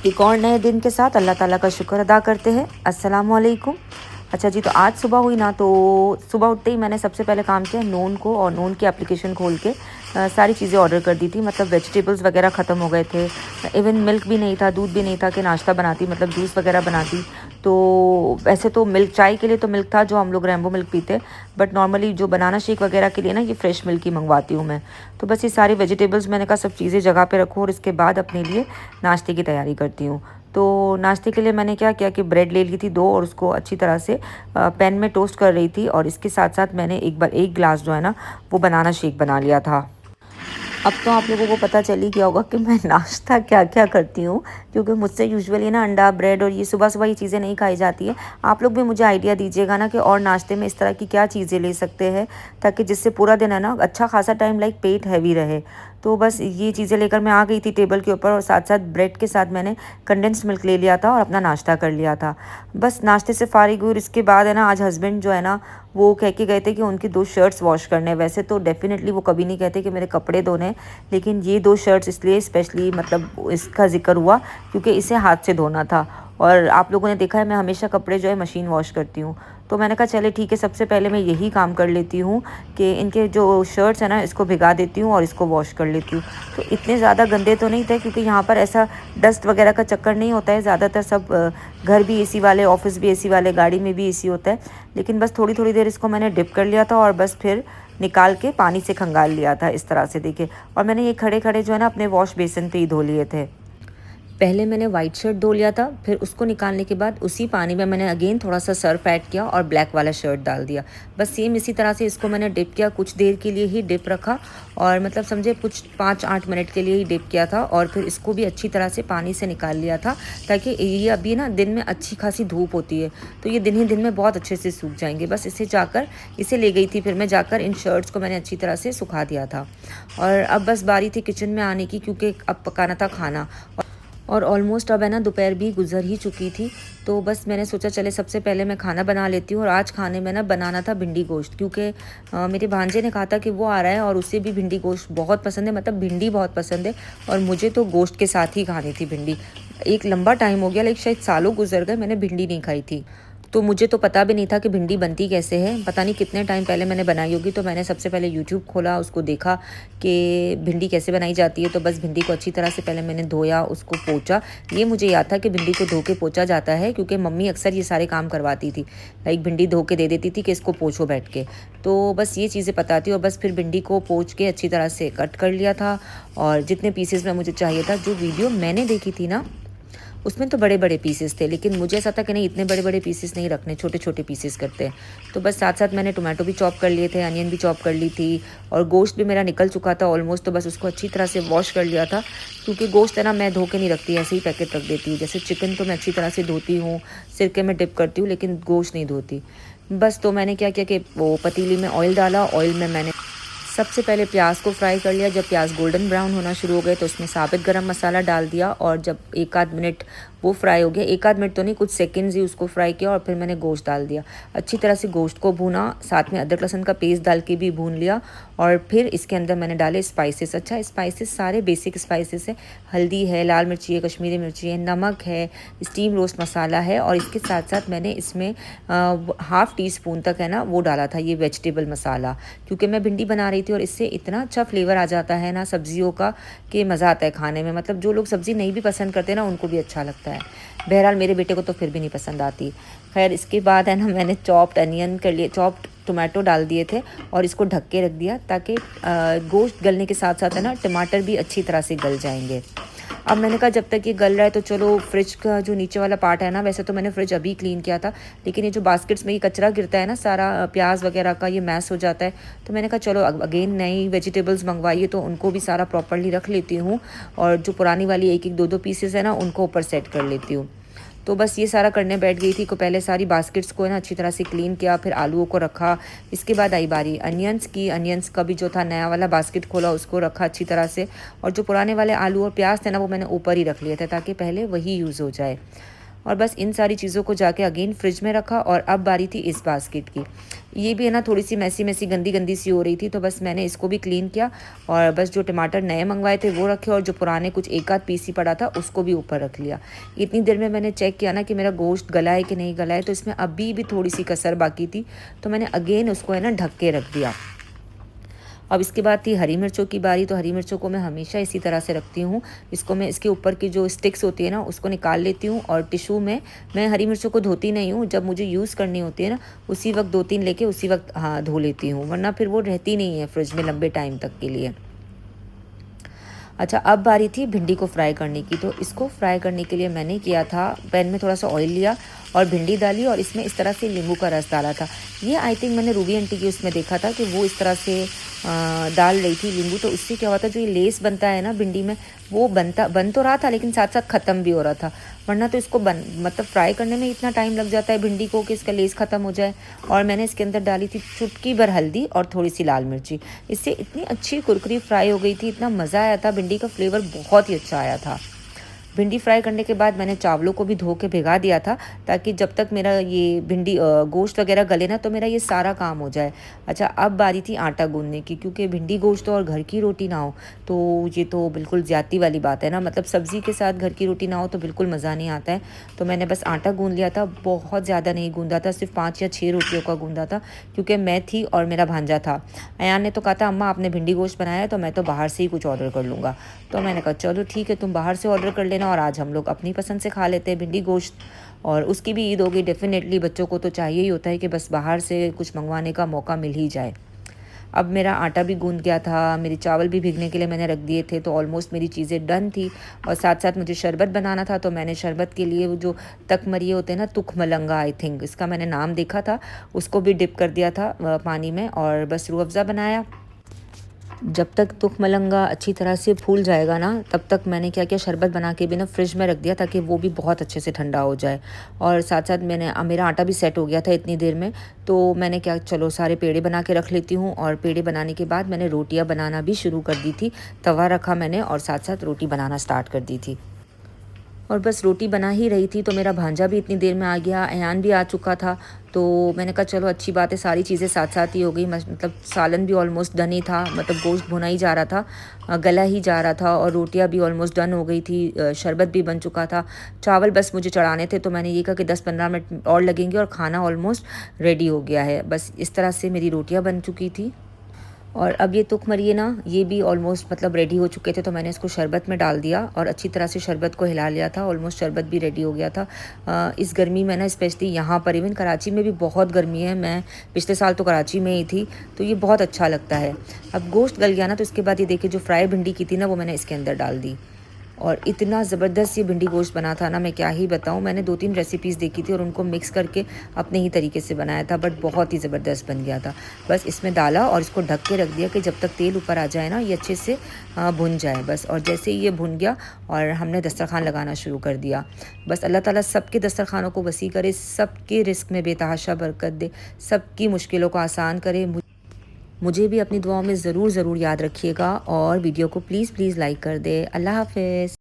एक और नए दिन के साथ अल्लाह ताला का शुक्र अदा करते हैं। अस्सलाम वालेकुम। अच्छा जी, तो आज सुबह हुई ना, तो सुबह उठते ही मैंने सबसे पहले काम किया नून को, और नून की एप्लीकेशन खोल के सारी चीज़ें ऑर्डर कर दी थी। मतलब वेजिटेबल्स वगैरह ख़त्म हो गए थे, इवन मिल्क भी नहीं था, दूध भी नहीं था कि नाश्ता बनाती, मतलब जूस वगैरह बनाती। तो वैसे तो मिल्क, चाय के लिए तो मिल्क था जो हम लोग रैम्बो मिल्क पीते, बट नॉर्मली जो बनाना शेक वगैरह के लिए ना, ये फ्रेश मिल्क ही मंगवाती हूँ मैं। तो बस ये सारी वेजिटेबल्स मैंने कहा सब चीज़ें जगह पे रखो, और इसके बाद अपने लिए नाश्ते की तैयारी करती हूँ। तो नाश्ते के लिए मैंने क्या किया कि ब्रेड ले ली थी 2, और उसको अच्छी तरह से पैन में टोस्ट कर रही थी, और इसके साथ साथ मैंने एक गिलास जो है ना, वो बनाना शेक बना लिया था। अब तो आप लोगों को पता चल ही गया होगा कि मैं नाश्ता क्या क्या करती हूँ, क्योंकि मुझसे यूजुअली ना अंडा, ब्रेड और ये सुबह सुबह ये चीज़ें नहीं खाई जाती है। आप लोग भी मुझे आइडिया दीजिएगा ना कि और नाश्ते में इस तरह की क्या चीज़ें ले सकते हैं, ताकि जिससे पूरा दिन है ना अच्छा खासा टाइम लाइक पेट हैवी रहे। तो बस ये चीज़ें लेकर मैं आ गई थी टेबल के ऊपर, और साथ साथ ब्रेड के साथ मैंने कंडेंस्ड मिल्क ले लिया था और अपना नाश्ता कर लिया था। बस नाश्ते से फारिग हुई, इसके बाद है ना, आज हस्बैंड जो है ना, वो कह के गए थे कि उनकी 2 शर्ट्स वॉश करने हैं। वैसे तो डेफिनेटली वो कभी नहीं कहते कि मेरे कपड़े धोने हैं, लेकिन ये 2 शर्ट्स इसलिए स्पेशली मतलब इसका ज़िक्र हुआ क्योंकि इसे हाथ से धोना था। और आप लोगों ने देखा है मैं हमेशा कपड़े जो है मशीन वॉश करती हूँ। तो मैंने कहा चले ठीक है, सबसे पहले मैं यही काम कर लेती हूँ कि इनके जो शर्ट्स हैं ना, इसको भिगा देती हूँ और इसको वॉश कर लेती हूँ। तो इतने ज़्यादा गंदे तो नहीं थे, क्योंकि यहाँ पर ऐसा डस्ट वगैरह का चक्कर नहीं होता है। ज़्यादातर सब घर भी एसी वाले, ऑफिस भी एसी वाले, गाड़ी में भी एसी होता है। लेकिन बस थोड़ी थोड़ी देर इसको मैंने डिप कर लिया था, और बस फिर निकाल के पानी से खंगाल लिया था इस तरह से, देखिए। और मैंने ये खड़े खड़े जो है ना अपने वॉश बेसिन पे ही धो लिए थे। पहले मैंने वाइट शर्ट धो लिया था, फिर उसको निकालने के बाद उसी पानी में मैंने अगेन थोड़ा सा सर्फ ऐड किया और ब्लैक वाला शर्ट डाल दिया। बस सेम इसी तरह से इसको मैंने डिप किया, कुछ देर के लिए ही डिप रखा, और मतलब समझे कुछ 5-8 मिनट के लिए ही डिप किया था, और फिर इसको भी अच्छी तरह से पानी से निकाल लिया था, ताकि ये अभी ना दिन में अच्छी खासी धूप होती है, तो ये दिन ही दिन में बहुत अच्छे से सूख जाएंगे। बस इसे ले गई थी, फिर मैं जाकर इन शर्ट्स को मैंने अच्छी तरह से सुखा दिया था। और अब बस बारी थी किचन में आने की, क्योंकि अब पकाना था खाना, और ऑलमोस्ट अब है ना दोपहर भी गुजर ही चुकी थी। तो बस मैंने सोचा चले सबसे पहले मैं खाना बना लेती हूँ। और आज खाने में ना बनाना था भिंडी गोश्त, क्योंकि मेरे भांजे ने कहा था कि वो आ रहा है और उसे भी भिंडी गोश्त बहुत पसंद है, मतलब भिंडी बहुत पसंद है, और मुझे तो गोश्त के साथ ही खानी थी भिंडी। एक लंबा टाइम हो गया, लाइक शायद सालों गुजर गए, मैंने भिंडी नहीं खाई थी। तो मुझे तो पता भी नहीं था कि भिंडी बनती कैसे है, पता नहीं कितने टाइम पहले मैंने बनाई होगी। तो मैंने सबसे पहले यूट्यूब खोला, उसको देखा कि भिंडी कैसे बनाई जाती है। तो बस भिंडी को अच्छी तरह से पहले मैंने धोया, उसको पोंछा। ये मुझे याद था कि भिंडी को धो के पोंछा जाता है, क्योंकि मम्मी अक्सर ये सारे काम करवाती थी, लाइक भिंडी धो के दे देती थी कि इसको पोंछो बैठ के। तो बस ये चीज़ें पता थी, और बस फिर भिंडी को पोंछ के अच्छी तरह से कट कर लिया था, और जितने पीसेस में मुझे चाहिए था। जो वीडियो मैंने देखी थी ना, उसमें तो बड़े बड़े पीसेस थे, लेकिन मुझे ऐसा था कि नहीं, इतने बड़े बड़े पीसेस नहीं रखने, छोटे छोटे पीसेस करते हैं। तो बस साथ साथ मैंने टोमेटो भी चॉप कर लिए थे, अनियन भी चॉप कर ली थी, और गोश्त भी मेरा निकल चुका था ऑलमोस्ट। तो बस उसको अच्छी तरह से वॉश कर लिया था, क्योंकि गोश्त है ना मैं धो के नहीं रखती, ऐसे ही पैकेट रख देती हूँ। जैसे चिकन तो मैं अच्छी तरह से धोती हूँ, सिरके में डिप करती हूँ, लेकिन गोश्त नहीं धोती। बस तो मैंने क्या किया कि वो पतीली में ऑयल डाला, ऑयल में मैंने सबसे पहले प्याज को फ्राई कर लिया। जब प्याज गोल्डन ब्राउन होना शुरू हो गए तो उसमें साबित गरम मसाला डाल दिया, और जब 1-आध मिनट वो फ्राई हो गया, 1-आध मिनट तो नहीं, कुछ सेकंड्स ही उसको फ्राई किया, और फिर मैंने गोश्त डाल दिया। अच्छी तरह से गोश्त को भूना, साथ में अदरक लहसुन का पेस्ट डाल के भी भून लिया, और फिर इसके अंदर मैंने डाले स्पाइसेस। अच्छा, स्पाइसेस सारे बेसिक स्पाइसेस है, हल्दी है, लाल मिर्ची है, कश्मीरी मिर्ची है, नमक है, स्टीम रोस्ट मसाला है, और इसके साथ साथ मैंने इसमें 1/2 टीस्पून तक है ना वो डाला था, ये वेजिटेबल मसाला, क्योंकि मैं भिंडी बना रही थी, और इससे इतना अच्छा फ्लेवर आ जाता है ना सब्जियों का कि मज़ा आता है खाने में। मतलब जो लोग सब्ज़ी नहीं भी पसंद करते ना, उनको भी अच्छा लगता है। बहरहाल मेरे बेटे को तो फिर भी नहीं पसंद आती। खैर, इसके बाद है ना मैंने चॉप्ड अनियन कर लिए, चॉप्ड टमाटो डाल दिए थे, और इसको ढक के रख दिया, ताकि गोश्त गलने के साथ साथ है ना टमाटर भी अच्छी तरह से गल जाएंगे। अब मैंने कहा जब तक ये गल रहा है तो चलो फ्रिज का जो नीचे वाला पार्ट है ना, वैसे तो मैंने फ्रिज अभी क्लीन किया था, लेकिन ये जो बास्केट्स में ये कचरा गिरता है ना सारा, प्याज वगैरह का ये मैश हो जाता है। तो मैंने कहा चलो अगेन नई वेजिटेबल्स मंगवाइए, तो उनको भी सारा प्रॉपर्ली रख लेती हूँ, और जो पुरानी वाली 1-1, 2-2 पीसेस है ना, उनको ऊपर सेट कर लेती हूँ। तो बस ये सारा करने बैठ गई थी को पहले सारी बास्केट्स को है ना अच्छी तरह से क्लीन किया, फिर आलूओं को रखा। इसके बाद आई बारी अनियंस की। अनियंस का भी जो था नया वाला बास्केट खोला, उसको रखा अच्छी तरह से, और जो पुराने वाले आलू और प्याज थे ना, वो मैंने ऊपर ही रख लिए थे, ताकि पहले वही यूज़ हो जाए। और बस इन सारी चीज़ों को जाके अगेन फ्रिज में रखा, और अब बारी थी इस बास्केट की। ये भी है ना थोड़ी सी मैसी मैसी गंदी गंदी सी हो रही थी, तो बस मैंने इसको भी क्लीन किया और बस जो टमाटर नए मंगवाए थे वो रखे और जो पुराने कुछ एक आध पीस ही पड़ा था उसको भी ऊपर रख लिया। इतनी देर में मैंने चेक किया ना कि मेरा गोश्त गला है कि नहीं गला है, तो इसमें अभी भी थोड़ी सी कसर बाकी थी, तो मैंने अगेन उसको है ना ढक के रख दिया। अब इसके बाद थी हरी मिर्चों की बारी, तो हरी मिर्चों को मैं हमेशा इसी तरह से रखती हूँ। इसको मैं इसके ऊपर की जो स्टिक्स होती है ना उसको निकाल लेती हूँ और टिश्यू में मैं हरी मिर्चों को धोती नहीं हूँ, जब मुझे यूज़ करनी होती है ना उसी वक्त 2-3 लेके उसी वक्त हाँ धो लेती हूँ, वरना फिर वो रहती नहीं है फ्रिज में लंबे टाइम तक के लिए। अच्छा, अब बारी थी भिंडी को फ्राई करने की। तो इसको फ्राई करने के लिए मैंने किया था, पैन में थोड़ा सा ऑयल लिया और भिंडी डाली और इसमें इस तरह से नींबू का रस डाला था। ये आई थिंक मैंने रूबी आंटी की उसमें देखा था कि वो इस तरह से डाल रही थी नींबू, तो इससे क्या होता है जो ये लेस बनता है ना भिंडी में वो बन तो रहा था लेकिन साथ साथ ख़त्म भी हो रहा था, वरना तो इसको मतलब फ्राई करने में इतना टाइम लग जाता है भिंडी को कि इसका लेस ख़त्म हो जाए। और मैंने इसके अंदर डाली थी चुटकी भर हल्दी और थोड़ी सी लाल मिर्ची, इससे इतनी अच्छी कुरकुरी फ्राई हो गई थी, इतना मज़ा आया था, भिंडी का फ्लेवर बहुत ही अच्छा आया था। भिंडी फ्राई करने के बाद मैंने चावलों को भी धो के भिगा दिया था ताकि जब तक मेरा ये भिंडी गोश्त वगैरह गले ना तो मेरा ये सारा काम हो जाए। अच्छा, अब बारी थी आटा गूंदने की, क्योंकि भिंडी गोश्त और घर की रोटी ना हो तो ये तो बिल्कुल ज़्यादती वाली बात है ना, मतलब सब्ज़ी के साथ घर की रोटी ना हो तो बिल्कुल मज़ा नहीं आता है। तो मैंने बस आटा गूंद लिया था, बहुत ज़्यादा नहीं गूंदा था, सिर्फ 5 या 6 रोटियों का गूंदा था, क्योंकि मैं थी और मेरा भांजा था। अयान ने तो कहा था अम्मा आपने भिंडी गोश्त बनाया है तो मैं तो बाहर से ही कुछ ऑर्डर कर लूँगा, तो मैंने कहा चलो ठीक है तुम बाहर से ऑर्डर कर लेना और आज हम लोग अपनी पसंद से खा लेते हैं भिंडी गोश्त। और उसकी भी ईद होगी, डेफिनेटली बच्चों को तो चाहिए ही होता है कि बस बाहर से कुछ मंगवाने का मौका मिल ही जाए। अब मेरा आटा भी गूंद गया था, मेरी चावल भी भीगने के लिए मैंने रख दिए थे, तो ऑलमोस्ट मेरी चीज़ें डन थी। और साथ साथ मुझे शरबत बनाना था, तो मैंने शरबत के लिए वो जो तकमरिए होते हैं ना, तुख मलंगा आई थिंक इसका मैंने नाम देखा था, उसको भी डिप कर दिया था पानी में और बस रूह अफ़ज़ा बनाया। जब तक तुख मलंगा अच्छी तरह से फूल जाएगा ना तब तक मैंने क्या किया, शरबत बना के भी ना फ्रिज में रख दिया ताकि वो भी बहुत अच्छे से ठंडा हो जाए। और साथ साथ मेरा आटा भी सेट हो गया था इतनी देर में, तो मैंने क्या चलो सारे पेड़े बना के रख लेती हूँ। और पेड़े बनाने के बाद मैंने रोटियाँ बनाना भी शुरू कर दी थी, तवा रखा मैंने और साथ साथ रोटी बनाना स्टार्ट कर दी थी। और बस रोटी बना ही रही थी तो मेरा भांजा भी इतनी देर में आ गया, अयान भी आ चुका था, तो मैंने कहा चलो अच्छी बात है सारी चीज़ें साथ साथ ही हो गई। मतलब सालन भी ऑलमोस्ट डन ही था, मतलब गोश्त भुना ही जा रहा था, गला ही जा रहा था और रोटियां भी ऑलमोस्ट डन हो गई थी, शरबत भी बन चुका था, चावल बस मुझे चढ़ाने थे, तो मैंने ये कहा कि 10-15 मिनट और लगेंगे और खाना ऑलमोस्ट रेडी हो गया है। बस इस तरह से मेरी रोटियाँ बन चुकी थी। और अब ये तुख मरिए ना ये भी ऑलमोस्ट मतलब रेडी हो चुके थे, तो मैंने इसको शरबत में डाल दिया और अच्छी तरह से शरबत को हिला लिया था। ऑलमोस्ट शरबत भी रेडी हो गया था। इस गर्मी में ना स्पेशली यहाँ पर, इवन कराची में भी बहुत गर्मी है, मैं पिछले साल तो कराची में ही थी, तो ये बहुत अच्छा लगता है। अब गोश्त गल गया ना तो इसके बाद ये देखिए जो फ्राई भिंडी की थी ना वो मैंने इसके अंदर डाल दी और इतना ज़बरदस्त ये भिंडी गोश्त बना था ना, मैं क्या ही बताऊँ। मैंने 2-3 रेसिपीज़ देखी थी और उनको मिक्स करके अपने ही तरीके से बनाया था, बट बहुत ही ज़बरदस्त बन गया था। बस इसमें डाला और इसको ढक के रख दिया कि जब तक तेल ऊपर आ जाए ना ये अच्छे से भुन जाए बस। और जैसे ही ये भुन गया और हमने दस्तरखान लगाना शुरू कर दिया। बस अल्लाह ताला सबके दस्तरखानों को वसी करे, सबके रिस्क में बेतहाशा बरकत दे, सबकी मुश्किलों को आसान करे। मुझे भी अपनी दुआओं में ज़रूर याद रखिएगा और वीडियो को प्लीज़ लाइक कर दे। अल्लाह हाफ़िज़।